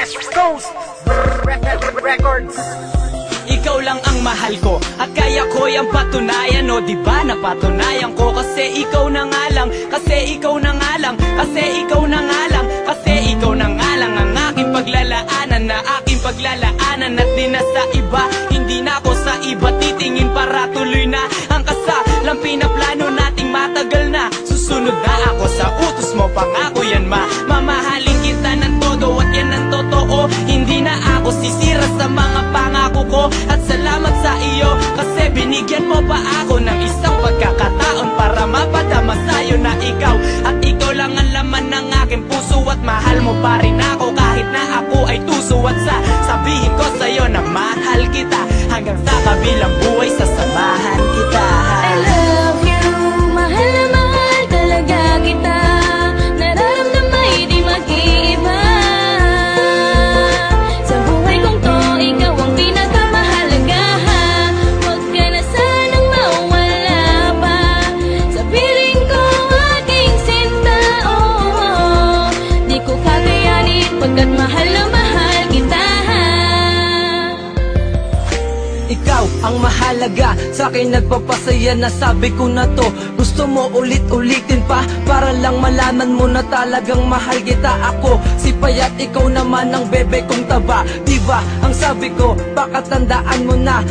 West Coast Records. Ikaw lang ang mahal ko at kaya ko yung patunayan. O diba napatunayan ko kasi ikaw na nga lang. Kasi ikaw na nga lang. Kasi ikaw na nga lang. Kasi ikaw na nga lang ang aking paglalaanan. Na aking paglalaanan at di na sa iba. Hindi na ako sa iba titingin para tuloy na ang kasalang pinaplano nating matagal na. Susunod na ako sa utos mo, pangako yan mamahalin kita ng todo at yan ang totoo. Hindi na ako sisira sa mga pangako ko. At salamat sa iyo kasi binigyan mo pa ako ng isang pagkakataon para mapadama sa'yo na ikaw at ikaw lang ang laman ng aking puso. At mahal mo pa rin ako kahit na ako ay tuso. At sabihin ko sa'yo na mahal kita hanggang sa kabilang buhay sasamahan kita. I love you, mahal na mahal talaga kita. Nararamdaman di mag-iiba. Sa buhay kong to, ikaw ang pinakamahalaga. Huwag ka na sanang mawala pa. Sa piling ko aking sinta, oh, di ko kakayanin pagkat mahal na mahal kita. Ikaw ang mahalaga, sa akin nagpapasaya na sabi ko na to. Gusto mo ulit-ulitin pa para lang malaman mo na talagang mahal kita. Ako si Payat, ikaw naman ang bebe kong taba. Diba ang sabi ko, baka tandaan mo na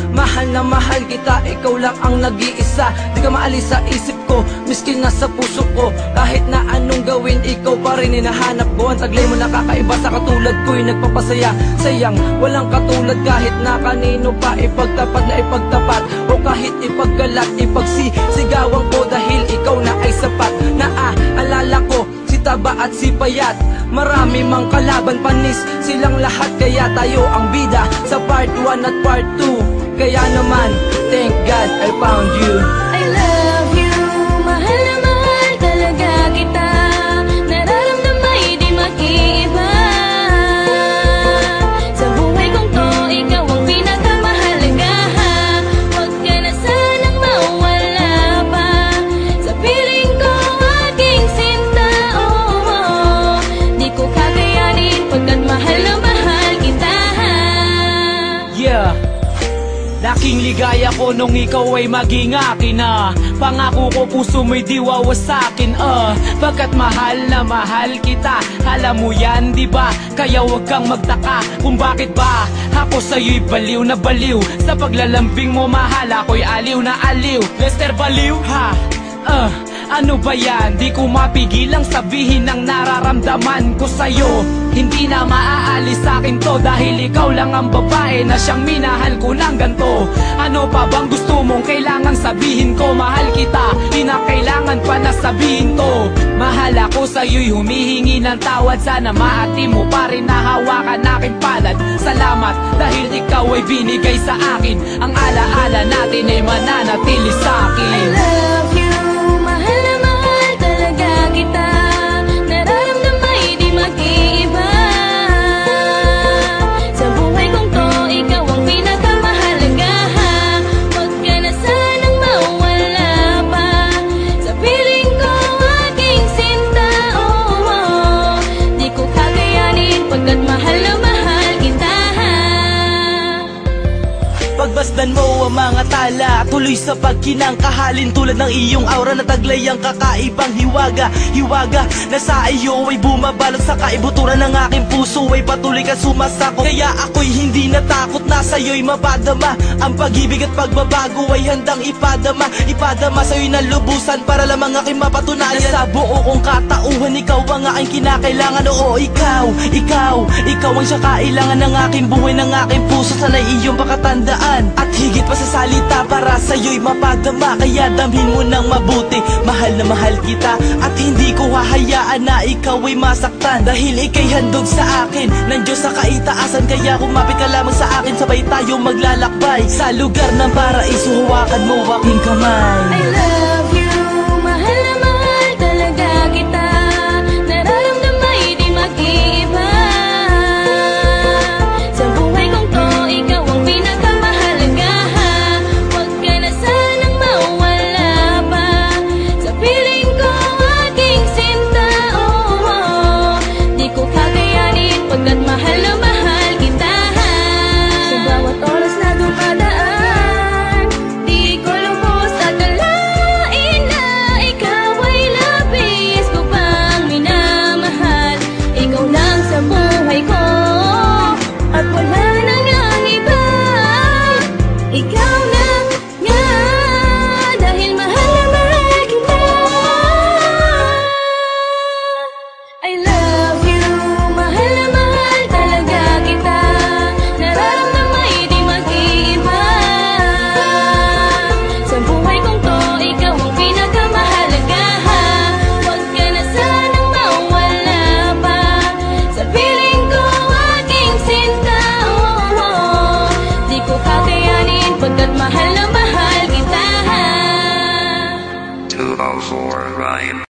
mahal kita. Ikaw lang ang nag-iisa, di ka maalis sa isip ko, miski nasa puso ko. Kahit na anong gawin, ikaw pa rin hinahanap ko. Ang taglay mo nakakaiba sa katulad ko'y nagpapasaya. Sayang walang katulad kahit na kanino pa ipagtapat na ipagtapat. O kahit ipaggalat, ipagsisigawan ko dahil ikaw na ay sapat. Naaalala ko si Taba at si Payat, marami mang kalaban, panis silang lahat. Kaya tayo ang bida sa part 1 at part 2. Kaya naman, thank God I found you. I love you, mahal na mahal talaga kita. Nararamdaman di mag-iiba. Sa buhay kong to, ikaw ang pinakamahalaga. Huwag ka na sanang mawala pa. Sa piling ko aking sinta, oh, di ko kakayanin pagkat mahal na mahal kita. Yeah, laking ligaya ko nung ikaw ay maging akin na. Pangako ko puso mo'y di wawasakin pagkat mahal na mahal kita. Alam mo yan diba? Kaya wag kang magtaka kung bakit ba ako sa'yo'y baliw na baliw. Sa paglalambing mo mahal ako'y aliw na aliw. Lester Baliw ha? Ano ba yan? Di ko mapigilang sabihin ang nararamdaman ko sa'yo. Hindi na maaalis sa'kin to dahil ikaw lang ang babae na siyang minahal ko ng ganto. Ano pa bang gusto mong kailangan sabihin ko? Mahal kita, di na kailangan pa na sabihin to. Mahal ako sa'yo'y humihingi ng tawad. Sana maati mo pa rin na hawakan aking palad. Salamat dahil ikaw ay binigay sa akin. Ang alaala natin ay mananatili sa'kin. I love you, mahal na mahal talaga kita. Nararamdaman di mag-iiba. Sa buhay kong to, ikaw ang pinakamahalaga. Huwag ka na sanang mawala pa. Sa piling ko aking sinta, oh, di ko kakayanin pagkat mahal na mahal kita. Pagbasdan mo ang mga tala, tuloy sa pagkinangkahalin. Tulad ng iyong aura na taglay ang kakaibang hiwaga. Hiwaga na sa iyo ay bumabalot sa kaibuturan ng aking puso ay patuloy ka sumasako. Kaya ako'y hindi natakot na sa'yo'y mapadama. Ang pag-ibig at pagbabago ay handang ipadama. Ipadama sa'yo'y nalubusan para lamang aking mapatunayan na sa buo kong katauhan ikaw ang aking kinakailangan. Oo, ikaw ang siya kailangan ng aking buhay, ng aking puso. Sana'y iyong pakatandaan at higit pa sa salita para sa'yo'y mapadama. Kaya damhin mo ng mabuti, mahal na mahal kita. At hindi ko hahayaan na ikaw ay masaktan dahil ika'y handog sa akin ng Diyos sa kaitaasan. Kaya kumapit ka lamang sa akin, sabay tayo maglalakbay sa lugar ng paraiso. Hawakan mo aking kamay. I love you, mahal na mahal talaga kita. Nararamdaman di mag-iiba. Sa buhay kong to, ikaw ang pinakamahalaga. Huwag ka na sanang mawala pa. Sa piling ko aking sinta, oh, di ko kakayanin pagkat mahal na mahal 204 Ryan.